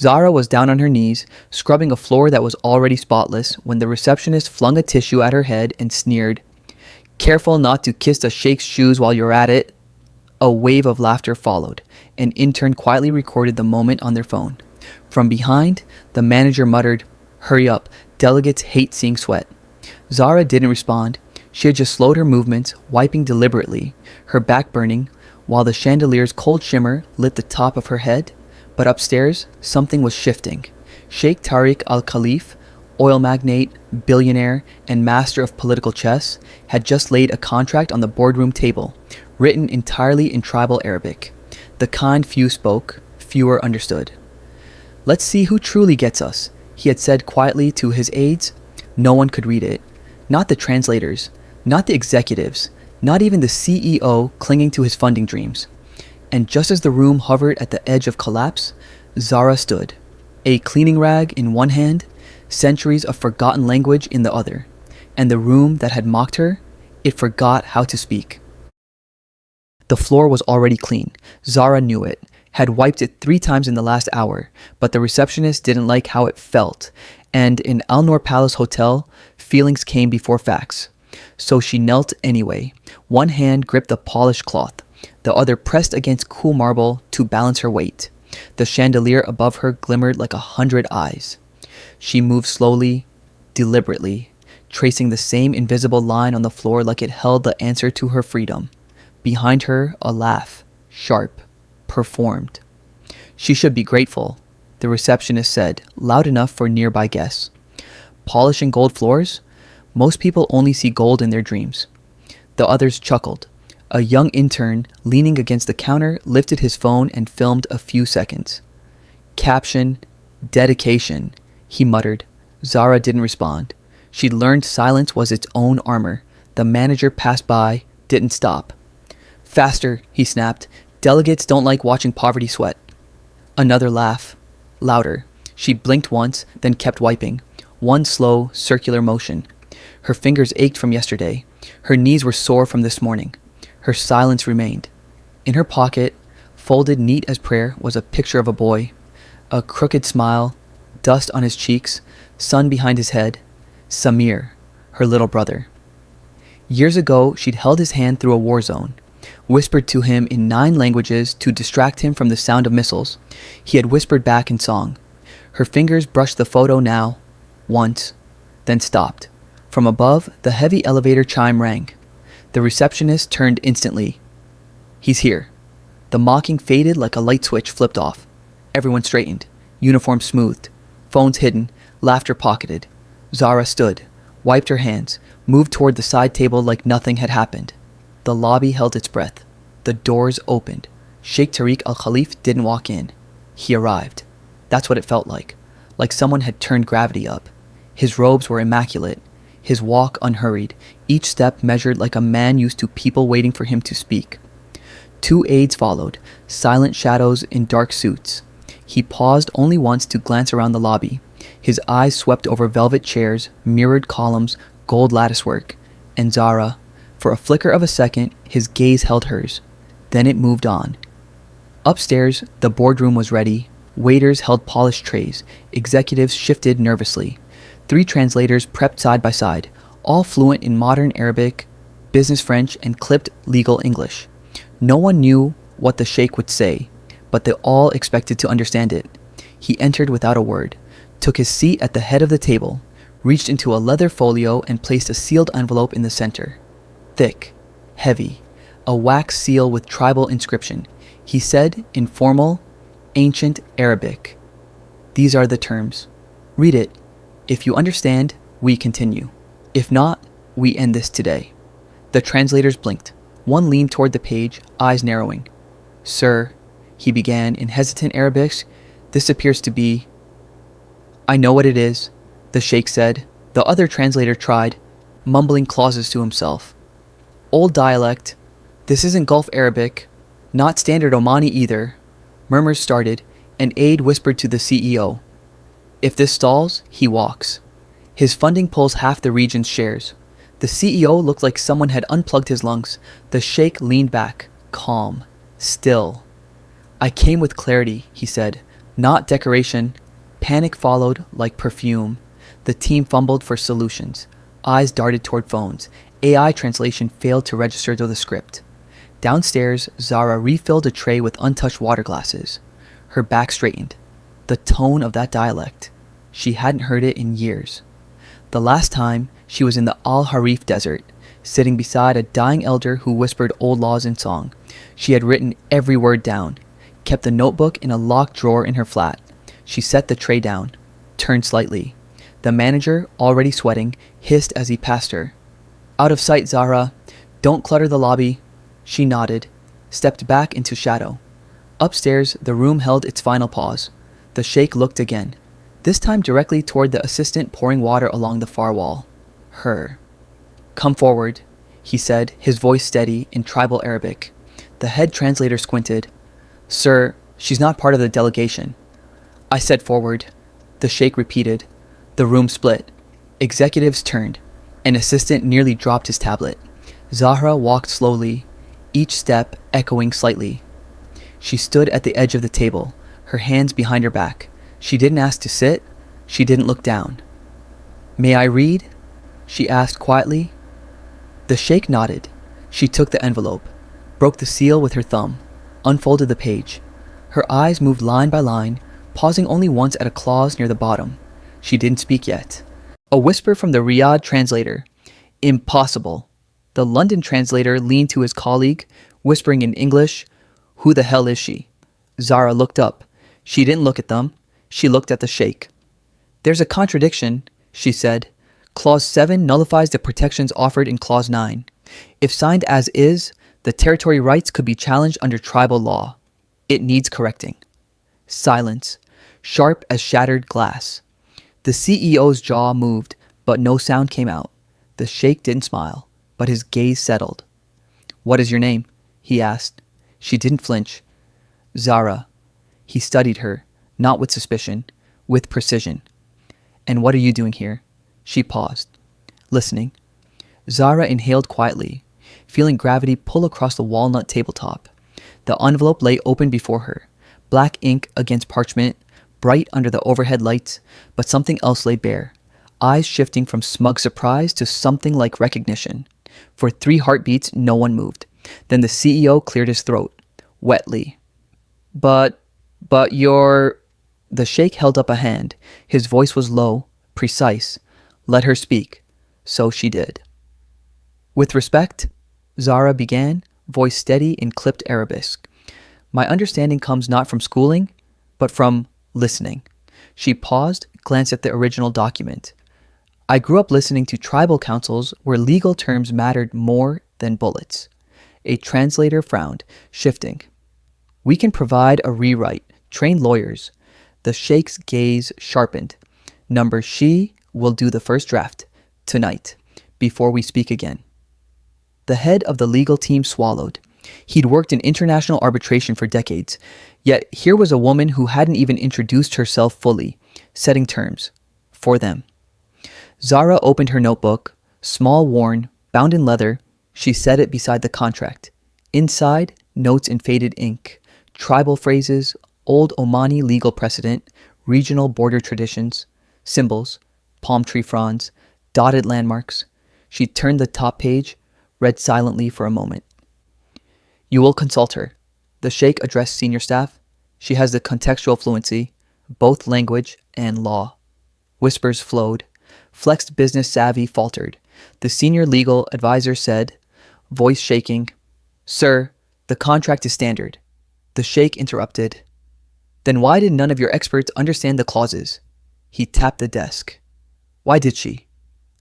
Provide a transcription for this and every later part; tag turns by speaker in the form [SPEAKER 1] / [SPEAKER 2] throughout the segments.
[SPEAKER 1] Zara was down on her knees, scrubbing a floor that was already spotless, when the receptionist flung a tissue at her head and sneered, "Careful not to kiss the Sheikh's shoes while you're at it." A wave of laughter followed. An intern quietly recorded the moment on their phone. From behind, the manager muttered, "Hurry up, delegates hate seeing sweat." Zara didn't respond. She had just slowed her movements, wiping deliberately, her back burning, while the chandelier's cold shimmer lit the top of her head. But upstairs, something was shifting. Sheikh Tariq al-Khalif, oil magnate, billionaire, and master of political chess, had just laid a contract on the boardroom table, written entirely in tribal Arabic. The kind few spoke, fewer understood. "Let's see who truly gets us," he had said quietly to his aides. No one could read it. Not the translators, not the executives, not even the CEO clinging to his funding dreams. And just as the room hovered at the edge of collapse, Zara stood, a cleaning rag in one hand, centuries of forgotten language in the other. And the room that had mocked her, it forgot how to speak. The floor was already clean. Zara knew it, had wiped it 3 times in the last hour, but the receptionist didn't like how it felt, and in Al Noor Palace Hotel, feelings came before facts. So she knelt anyway. One hand gripped the polished cloth, the other pressed against cool marble to balance her weight. The chandelier above her glimmered like 100 eyes. She moved slowly, deliberately, tracing the same invisible line on the floor like it held the answer to her freedom. Behind her, a laugh, sharp, performed. "She should be grateful," the receptionist said, loud enough for nearby guests. "Polishing gold floors? Most people only see gold in their dreams." The others chuckled. A young intern, leaning against the counter, lifted his phone and filmed a few seconds. "Caption, dedication," he muttered. Zara didn't respond. She'd learned silence was its own armor. The manager passed by, didn't stop. "Faster," he snapped. "Delegates don't like watching poverty sweat." Another laugh. Louder. She blinked once, then kept wiping. One slow, circular motion. Her fingers ached from yesterday. Her knees were sore from this morning. Her silence remained. In her pocket, folded neat as prayer, was a picture of a boy. A crooked smile, dust on his cheeks, sun behind his head. Samir, her little brother. Years ago, she'd held his hand through a war zone, whispered to him in 9 languages to distract him from the sound of missiles. He had whispered back in song. Her fingers brushed the photo now, once, then stopped. From above, the heavy elevator chime rang. The receptionist turned instantly. "He's here." The mocking faded like a light switch flipped off. Everyone straightened, uniforms smoothed, phones hidden, laughter pocketed. Zara stood, wiped her hands, moved toward the side table like nothing had happened. The lobby held its breath. The doors opened. Sheikh Tariq al-Khalif didn't walk in. He arrived. That's what it felt like someone had turned gravity up. His robes were immaculate, his walk unhurried, each step measured like a man used to people waiting for him to speak. 2 aides followed, silent shadows in dark suits. He paused only once to glance around the lobby. His eyes swept over velvet chairs, mirrored columns, gold latticework. And Zara, for a flicker of a second, his gaze held hers. Then it moved on. Upstairs, the boardroom was ready. Waiters held polished trays. Executives shifted nervously. 3 translators prepped side by side, all fluent in modern Arabic, business French, and clipped legal English. No one knew what the sheikh would say, but they all expected to understand it. He entered without a word, took his seat at the head of the table, reached into a leather folio and placed a sealed envelope in the center. Thick, heavy, a wax seal with tribal inscription. He said in formal, ancient Arabic, "These are the terms. Read it. If you understand, we continue. If not, we end this today." The translators blinked. One leaned toward the page, eyes narrowing. "Sir," he began in hesitant Arabic, "this appears to be—" "I know what it is," the sheikh said. The other translator tried, mumbling clauses to himself. "Old dialect. This isn't Gulf Arabic. Not standard Omani either." Murmurs started. An aide whispered to the CEO. "If this stalls, he walks. His funding pulls half the region's shares." The CEO looked like someone had unplugged his lungs. The sheikh leaned back, calm, still. "I came with clarity," he said, Not decoration. Panic followed like perfume. The team fumbled for solutions. Eyes darted toward phones. AI translation failed to register to the script. Downstairs, Zara refilled a tray with untouched water glasses. Her back straightened. The tone of that dialect. She hadn't heard it in years. The last time, she was in the Al Harif desert, sitting beside a dying elder who whispered old laws in song. She had written every word down, kept the notebook in a locked drawer in her flat. She set the tray down, turned slightly. The manager, already sweating, hissed as he passed her. Out of sight, Zara. Don't clutter the lobby. She nodded, stepped back into shadow. Upstairs, the room held its final pause. The Sheikh looked again, this time directly toward the assistant pouring water along the far wall. Her. Come forward, he said, his voice steady in tribal Arabic. The head translator squinted. Sir, she's not part of the delegation. I said forward. The Sheikh repeated. The room split. Executives turned. An assistant nearly dropped his tablet. Zahra walked slowly, each step echoing slightly. She stood at the edge of the table, her hands behind her back. She didn't ask to sit. She didn't look down. May I read? She asked quietly. The Sheikh nodded. She took the envelope, broke the seal with her thumb, unfolded the page. Her eyes moved line by line, pausing only once at a clause near the bottom. She didn't speak yet. A whisper from the Riyadh translator. Impossible. The London translator leaned to his colleague, whispering in English, Who the hell is she? Zara looked up. She didn't look at them. She looked at the Sheikh. There's a contradiction, she said. Clause 7 nullifies the protections offered in Clause 9. If signed as is, the territory rights could be challenged under tribal law. It needs correcting. Silence, sharp as shattered glass. The CEO's jaw moved, but no sound came out. The Sheikh didn't smile, but his gaze settled. What is your name? He asked. She didn't flinch. Zara. He studied her, not with suspicion, with precision. And what are you doing here? She paused, listening. Zara inhaled quietly, feeling gravity pull across the walnut tabletop. The envelope lay open before her, black ink against parchment, bright under the overhead lights, but something else lay bare, eyes shifting from smug surprise to something like recognition. For 3 heartbeats, no one moved. Then the CEO cleared his throat, wetly. But you're... The Sheikh held up a hand. His voice was low, precise. Let her speak. So she did. With respect, Zara began, voice steady in clipped arabesque. My understanding comes not from schooling, but from listening. She paused, glanced at the original document. I grew up listening to tribal councils where legal terms mattered more than bullets. A translator frowned, shifting. We can provide a rewrite. Train lawyers. The Sheikh's gaze sharpened. Number she will do the first draft. Tonight. Before we speak again. The head of the legal team swallowed. He'd worked in international arbitration for decades. Yet here was a woman who hadn't even introduced herself fully, setting terms. For them. Zara opened her notebook. Small, worn, bound in leather. She set it beside the contract. Inside, notes in faded ink. Tribal phrases, old Omani legal precedent, regional border traditions, symbols, palm tree fronds, dotted landmarks. She turned the top page, read silently for a moment. You will consult her. The Sheikh addressed senior staff. She has the contextual fluency, both language and law. Whispers flowed. Flexed business savvy faltered. The senior legal advisor said, voice shaking, Sir, the contract is standard. The Sheikh interrupted. Then why did none of your experts understand the clauses? He tapped the desk. Why did she?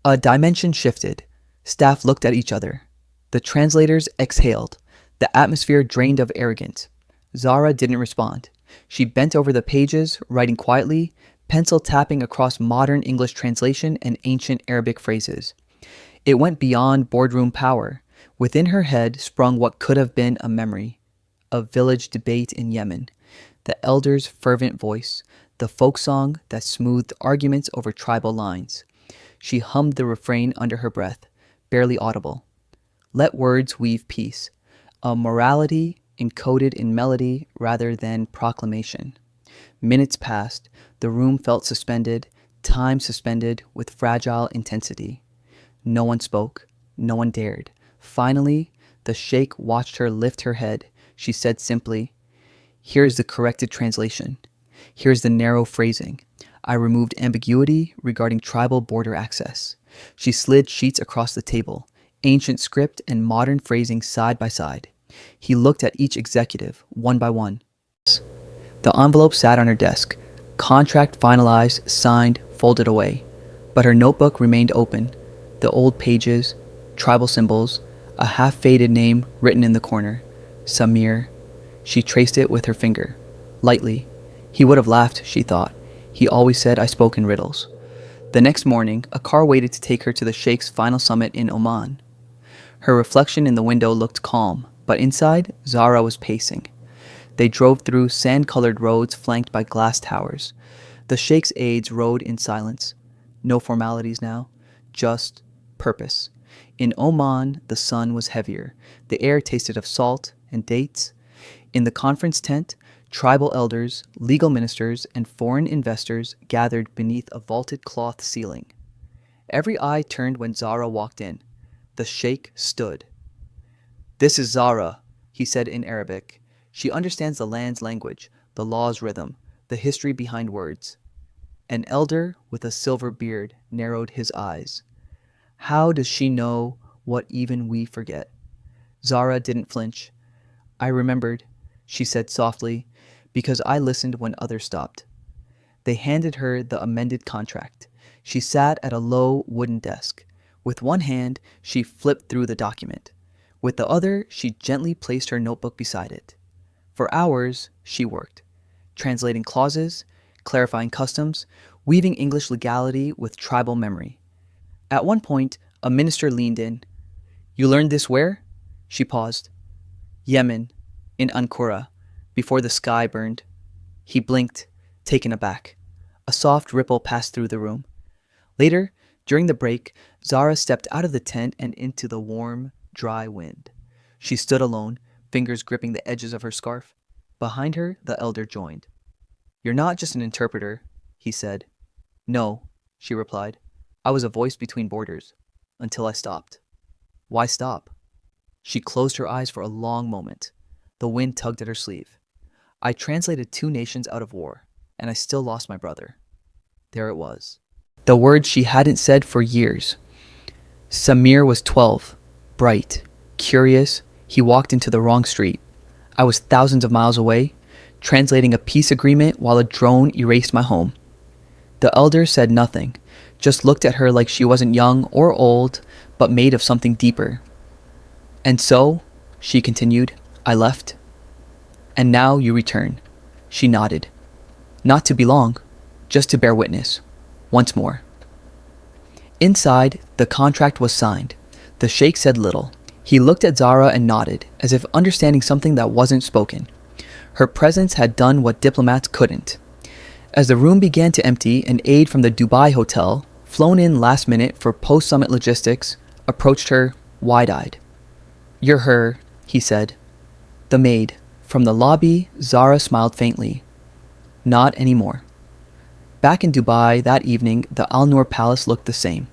[SPEAKER 1] A dimension shifted. Staff looked at each other. The translators exhaled. The atmosphere drained of arrogance. Zara didn't respond. She bent over the pages, writing quietly, pencil tapping across modern English translation and ancient Arabic phrases. It went beyond boardroom power. Within her head sprung what could have been a memory. A village debate in Yemen. The elder's fervent voice. The folk song that smoothed arguments over tribal lines. She hummed the refrain under her breath, barely audible. Let words weave peace. A morality encoded in melody rather than proclamation. Minutes passed. The room felt suspended, time suspended with fragile intensity. No one spoke. No one dared. Finally, the sheikh watched her lift her head. She said simply, "Here is the corrected translation. Here's the narrow phrasing. I removed ambiguity regarding tribal border access." She slid sheets across the table, ancient script and modern phrasing side by side. He looked at each executive, one by one. The envelope sat on her desk, contract finalized, signed, folded away. But her notebook remained open, the old pages, tribal symbols, a half-faded name written in the corner. Samir. She traced it with her finger, lightly. He would have laughed, she thought. He always said I spoke in riddles. The next morning, a car waited to take her to the Sheikh's final summit in Oman. Her reflection in the window looked calm, but inside, Zara was pacing. They drove through sand-colored roads flanked by glass towers. The Sheikh's aides rode in silence. No formalities now, just purpose. In Oman, the sun was heavier. The air tasted of salt and dates. In the conference tent, tribal elders, legal ministers, and foreign investors gathered beneath a vaulted cloth ceiling. Every eye turned when Zara walked in. The sheikh stood. "This is Zara," he said in Arabic. "She understands the land's language, the law's rhythm, the history behind words." An elder with a silver beard narrowed his eyes. "How does she know what even we forget?" Zara didn't flinch. "I remembered," she said softly, "because I listened when others stopped." They handed her the amended contract. She sat at a low wooden desk. With one hand, she flipped through the document. With the other, she gently placed her notebook beside it. For hours, she worked, translating clauses, clarifying customs, weaving English legality with tribal memory. At one point, a minister leaned in. "You learned this where?" She paused. "Yemen, in Ankara, before the sky burned." He blinked, taken aback. A soft ripple passed through the room. Later, during the break, Zara stepped out of the tent and into the warm, dry wind. She stood alone, fingers gripping the edges of her scarf. Behind her, the elder joined. "You're not just an interpreter," he said. "No," she replied. "I was a voice between borders, until I stopped." "Why stop?" She closed her eyes for a long moment. The wind tugged at her sleeve. "I translated 2 nations out of war, and I still lost my brother." There it was. The words she hadn't said for years. Samir was 12, bright, curious. He walked into the wrong street. I was thousands of miles away, translating a peace agreement while a drone erased my home. The elder said nothing, just looked at her like she wasn't young or old, but made of something deeper. "And so," she continued, "I left. And now you return." She nodded. "Not to belong, just to bear witness. Once more." Inside, the contract was signed. The sheikh said little. He looked at Zara and nodded, as if understanding something that wasn't spoken. Her presence had done what diplomats couldn't. As the room began to empty, an aide from the Dubai hotel, flown in last minute for post-summit logistics, approached her, wide-eyed. "You're her," he said. "The maid." From the lobby, Zara smiled faintly. "Not anymore." Back in Dubai that evening, the Al Noor Palace looked the same.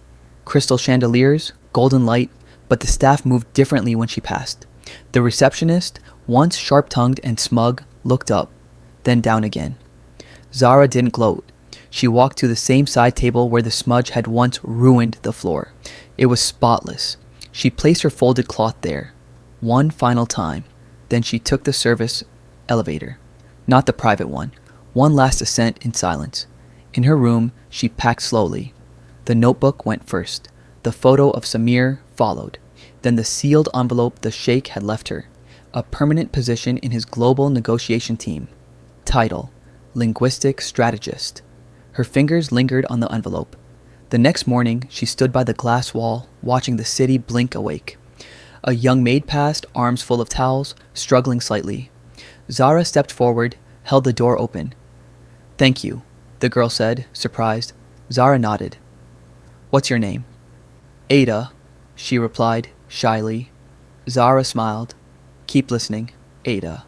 [SPEAKER 1] Crystal chandeliers, golden light, but the staff moved differently when she passed. The receptionist, once sharp-tongued and smug, looked up, then down again. Zara didn't gloat. She walked to the same side table where the smudge had once ruined the floor. It was spotless. She placed her folded cloth there. One final time. Then she took the service elevator. Not the private one. One last ascent in silence. In her room, she packed slowly. The notebook went first. The photo of Samir followed. Then the sealed envelope the sheikh had left her. A permanent position in his global negotiation team. Title: Linguistic Strategist. Her fingers lingered on the envelope. The next morning, she stood by the glass wall, watching the city blink awake. A young maid passed, arms full of towels, struggling slightly. Zara stepped forward, held the door open. "Thank you," the girl said, surprised. Zara nodded. "What's your name?" "Ada," she replied, shyly. Zara smiled. "Keep listening, Ada,"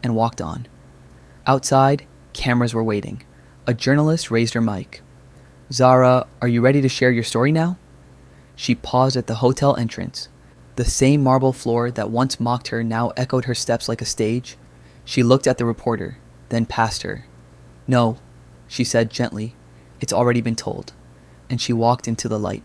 [SPEAKER 1] and walked on. Outside, Cameras were waiting. A journalist raised her mic. Zara, are you ready to share your story now? She paused at the hotel entrance. The same marble floor that once mocked her now echoed her steps like a stage. She looked at the reporter, then past her. No, she said gently. It's already been told. And she walked into the light.